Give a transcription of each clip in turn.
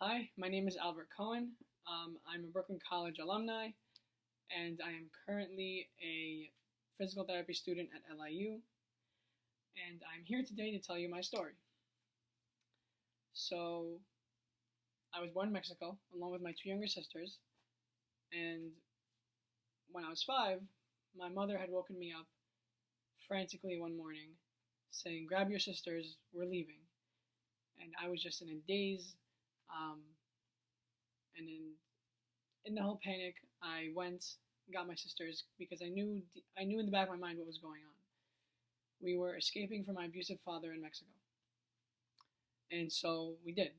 Hi, my name is Albert Cohen. I'm a Brooklyn College alumni, and I am currently a physical therapy student at LIU, and I'm here today to tell you my story. So, I was born in Mexico along with my two younger sisters, and when I was 5, my mother had woken me up frantically one morning saying, "Grab your sisters, we're leaving." And I was just in a daze, um, and in the whole panic, I went and got my sisters because I knew in the back of my mind what was going on. We were escaping from my abusive father in Mexico, and so we did.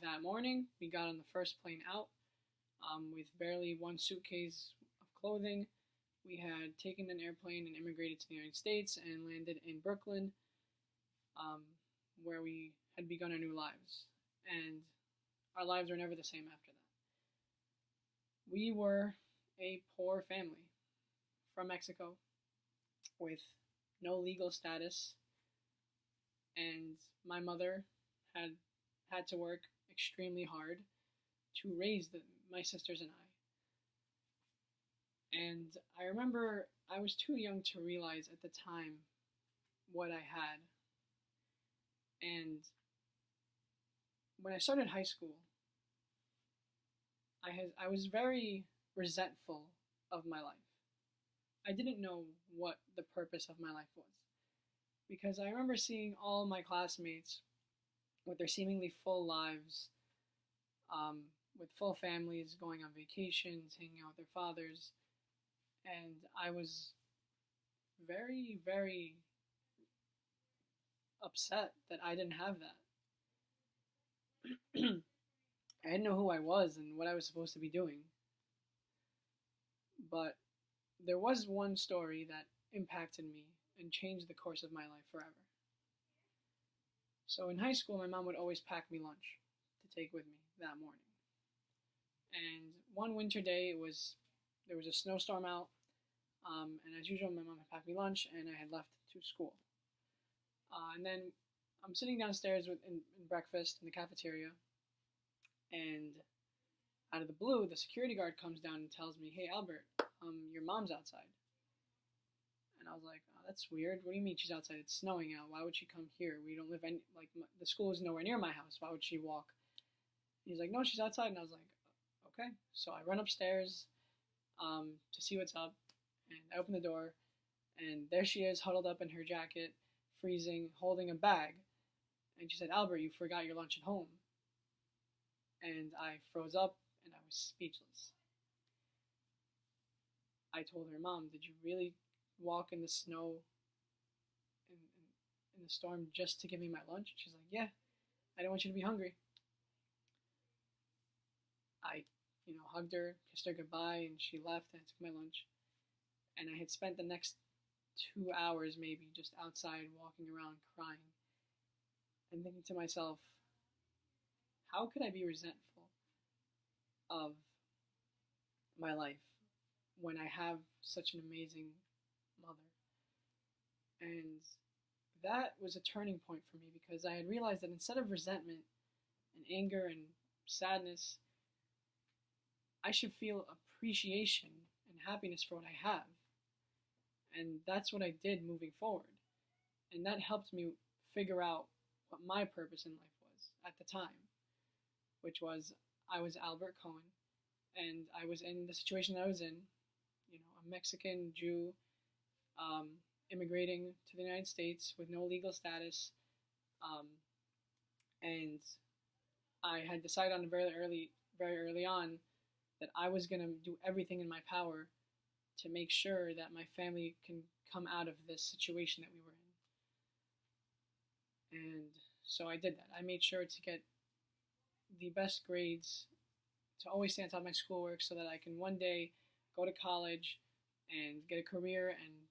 That morning, we got on the first plane out with barely one suitcase of clothing. We had taken an airplane and immigrated to the United States and landed in Brooklyn, um, where we had begun our new lives. And our lives were never the same after that. We were a poor family from Mexico with no legal status, and my mother had to work extremely hard to raise my sisters and I. And I remember I was too young to realize at the time what I had. And when I started high school, I was very resentful of my life. I didn't know what the purpose of my life was because I remember seeing all my classmates with their seemingly full lives, um, with full families, going on vacations, hanging out with their fathers, and I was very, very upset that I didn't have that. I didn't know who I was and what I was supposed to be doing. But there was one story that impacted me and changed the course of my life forever. So in high school, my mom would always pack me lunch to take with me that morning. And one winter day, there was a snowstorm out, and as usual, my mom had packed me lunch, and I had left to school. And then I'm sitting downstairs in breakfast in the cafeteria, and out of the blue, the security guard comes down and tells me, "Hey, Albert, your mom's outside." And I was like, "Oh, that's weird. What do you mean she's outside? It's snowing out. Why would she come here? We don't live the school is nowhere near my house. Why would she walk?" And he's like, "No, she's outside." And I was like, "Okay." So I run upstairs to see what's up, and I open the door, and there she is, huddled up in her jacket, freezing, holding a bag. And she said, "Albert, you forgot your lunch at home." And I froze up, and I was speechless. I told her, "Mom, did you really walk in the snow in the storm just to give me my lunch?" She's like, "Yeah, I didn't want you to be hungry." I, hugged her, kissed her goodbye, and she left, and I took my lunch. And I had spent the next 2 hours maybe just outside walking around crying and thinking to myself, how could I be resentful of my life when I have such an amazing mother? And that was a turning point for me because I had realized that instead of resentment and anger and sadness, I should feel appreciation and happiness for what I have. And that's what I did moving forward. And that helped me figure out what my purpose in life was at the time, which was I was Albert Cohen, and I was in the situation that I was in, a Mexican Jew, immigrating to the United States with no legal status, and I had decided on very early on that I was going to do everything in my power to make sure that my family can come out of this situation that we were in. And so I did that. I made sure to get the best grades, to always stay on top of my schoolwork so that I can one day go to college and get a career and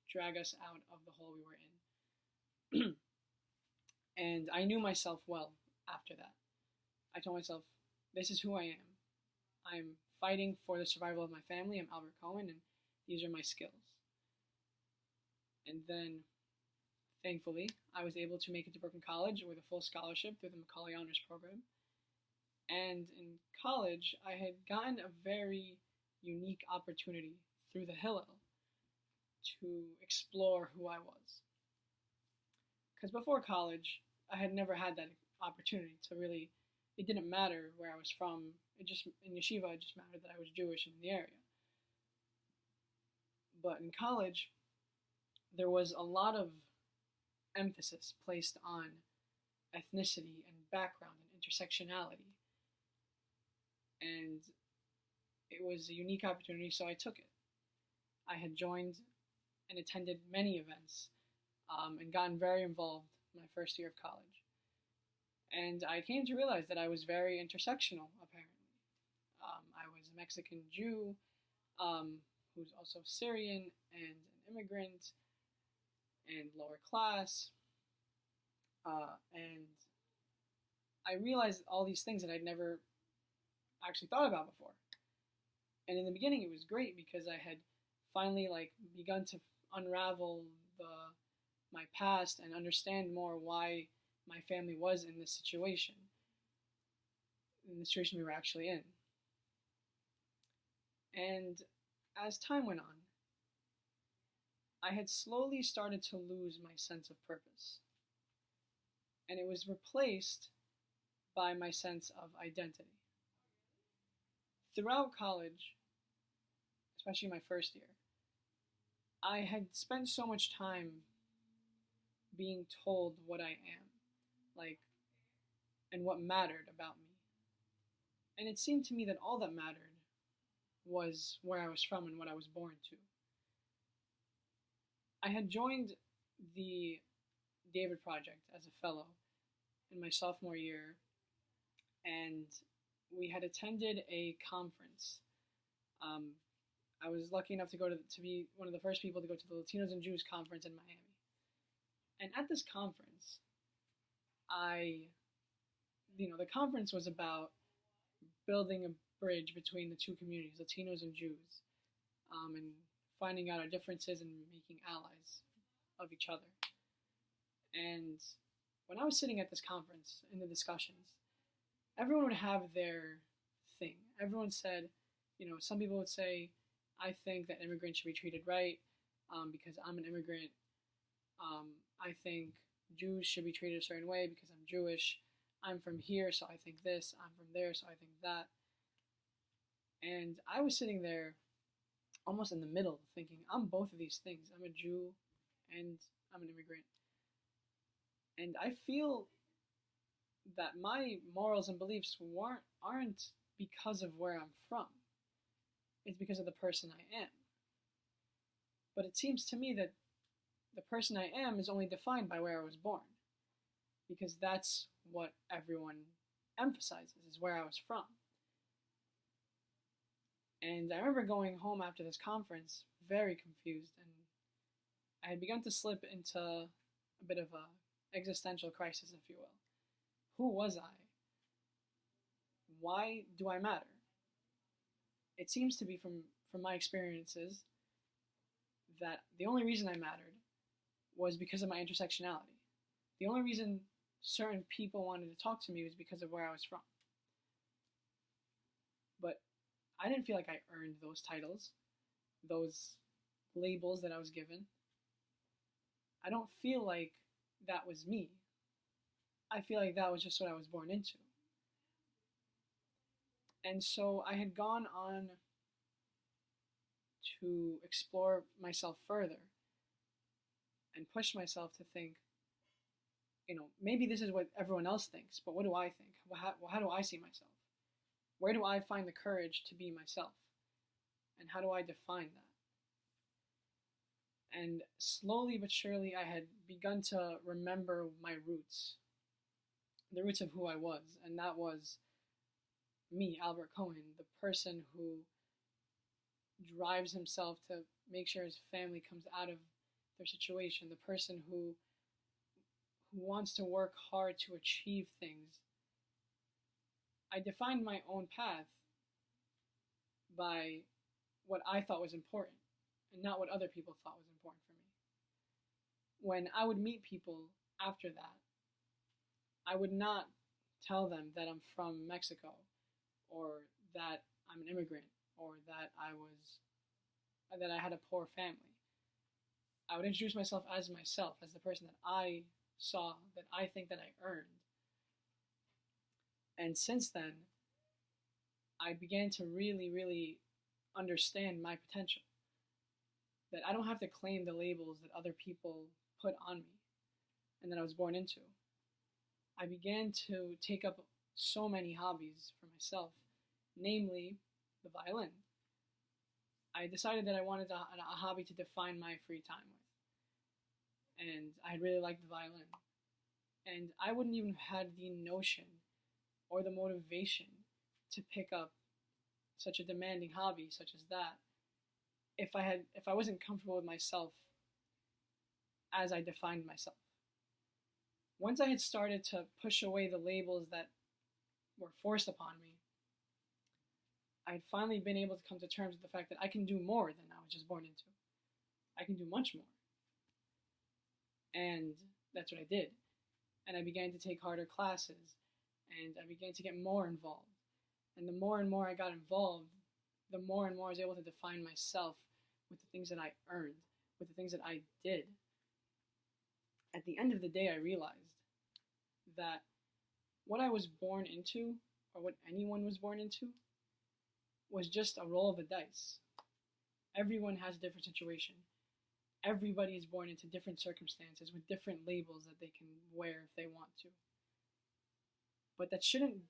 drag us out of the hole we were in. And I knew myself well after that. I told myself, this is who I am. I'm fighting for the survival of my family. I'm Albert Cohen, and these are my skills. And then, thankfully, I was able to make it to Brooklyn College with a full scholarship through the Macaulay Honors Program. And in college, I had gotten a very unique opportunity through the Hillel to explore who I was. Because before college, I had never had that opportunity to really, it didn't matter where I was from. It just, in yeshiva, it just mattered that I was Jewish and in the area. But in college, there was a lot of emphasis placed on ethnicity and background and intersectionality. And it was a unique opportunity, so I took it. I had joined and attended many events and gotten very involved my first year of college. And I came to realize that I was very intersectional, apparently. I was a Mexican Jew who's also Syrian and an immigrant and lower class. And I realized all these things that I'd never actually thought about before. And in the beginning, it was great because I had finally begun to unravel my past and understand more why my family was in the situation we were actually in. And as time went on, I had slowly started to lose my sense of purpose. And it was replaced by my sense of identity. Throughout college, especially my first year, I had spent so much time being told what I am, and what mattered about me. And it seemed to me that all that mattered was where I was from and what I was born to. I had joined the David Project as a fellow in my sophomore year, and we had attended a conference. I was lucky enough to be one of the first people to go to the Latinos and Jews conference in Miami. And at this conference, the conference was about building a bridge between the two communities, Latinos and Jews, and finding out our differences and making allies of each other. And when I was sitting at this conference in the discussions, everyone would have their thing. Everyone said, some people would say, I think that immigrants should be treated right because I'm an immigrant. I think Jews should be treated a certain way because I'm Jewish. I'm from here, so I think this. I'm from there, so I think that. And I was sitting there almost in the middle thinking, I'm both of these things. I'm a Jew and I'm an immigrant. And I feel that my morals and beliefs aren't because of where I'm from. It's because of the person I am. But it seems to me that the person I am is only defined by where I was born. Because that's what everyone emphasizes, is where I was from. And I remember going home after this conference very confused, and I had begun to slip into a bit of a existential crisis, if you will. Who was I? Why do I matter? It seems to be from my experiences that the only reason I mattered was because of my intersectionality. The only reason certain people wanted to talk to me was because of where I was from. But I didn't feel like I earned those titles, those labels that I was given. I don't feel like that was me. I feel like that was just what I was born into. And so I had gone on to explore myself further and push myself to think, maybe this is what everyone else thinks, but what do I think? How do I see myself? Where do I find the courage to be myself? And how do I define that? And slowly but surely, I had begun to remember my roots, the roots of who I was, and that was me, Albert Cohen, the person who drives himself to make sure his family comes out of their situation, the person who wants to work hard to achieve things. I defined my own path by what I thought was important and not what other people thought was important for me. When I would meet people after that, I would not tell them that I'm from Mexico, or that I'm an immigrant, or that I had a poor family. I would introduce myself as myself, as the person that I saw, that I think that I earned. And since then, I began to really, really understand my potential. That I don't have to claim the labels that other people put on me and that I was born into. I began to take up so many hobbies for myself, namely the violin. I decided that I wanted a hobby to define my free time with. And I really liked the violin. And I wouldn't even have had the notion or the motivation to pick up such a demanding hobby such as that if I wasn't comfortable with myself as I defined myself. Once I had started to push away the labels that were forced upon me, I had finally been able to come to terms with the fact that I can do more than I was just born into. I can do much more. And that's what I did. And I began to take harder classes, and I began to get more involved. And the more and more I got involved, the more and more I was able to define myself with the things that I earned, with the things that I did. At the end of the day, I realized that what I was born into, or what anyone was born into, was just a roll of the dice. Everyone has a different situation. Everybody is born into different circumstances with different labels that they can wear if they want to. But that shouldn't.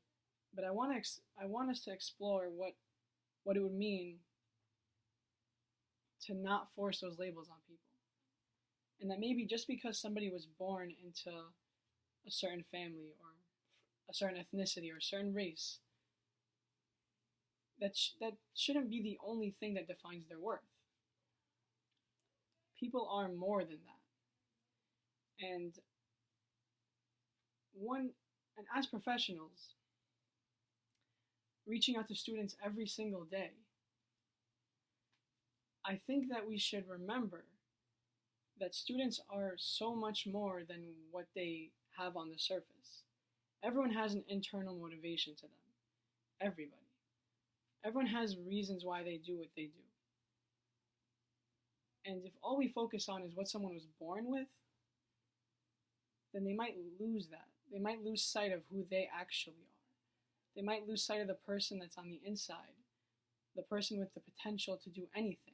But I want us to explore what it would mean to not force those labels on people. And that maybe just because somebody was born into a certain family or a certain ethnicity or a certain race, that shouldn't be the only thing that defines their worth. People are more than that. And as professionals, reaching out to students every single day, I think that we should remember that students are so much more than what they have on the surface. Everyone has an internal motivation to them. Everybody. Everyone has reasons why they do what they do. And if all we focus on is what someone was born with, then they might lose that. They might lose sight of who they actually are. They might lose sight of the person that's on the inside, the person with the potential to do anything.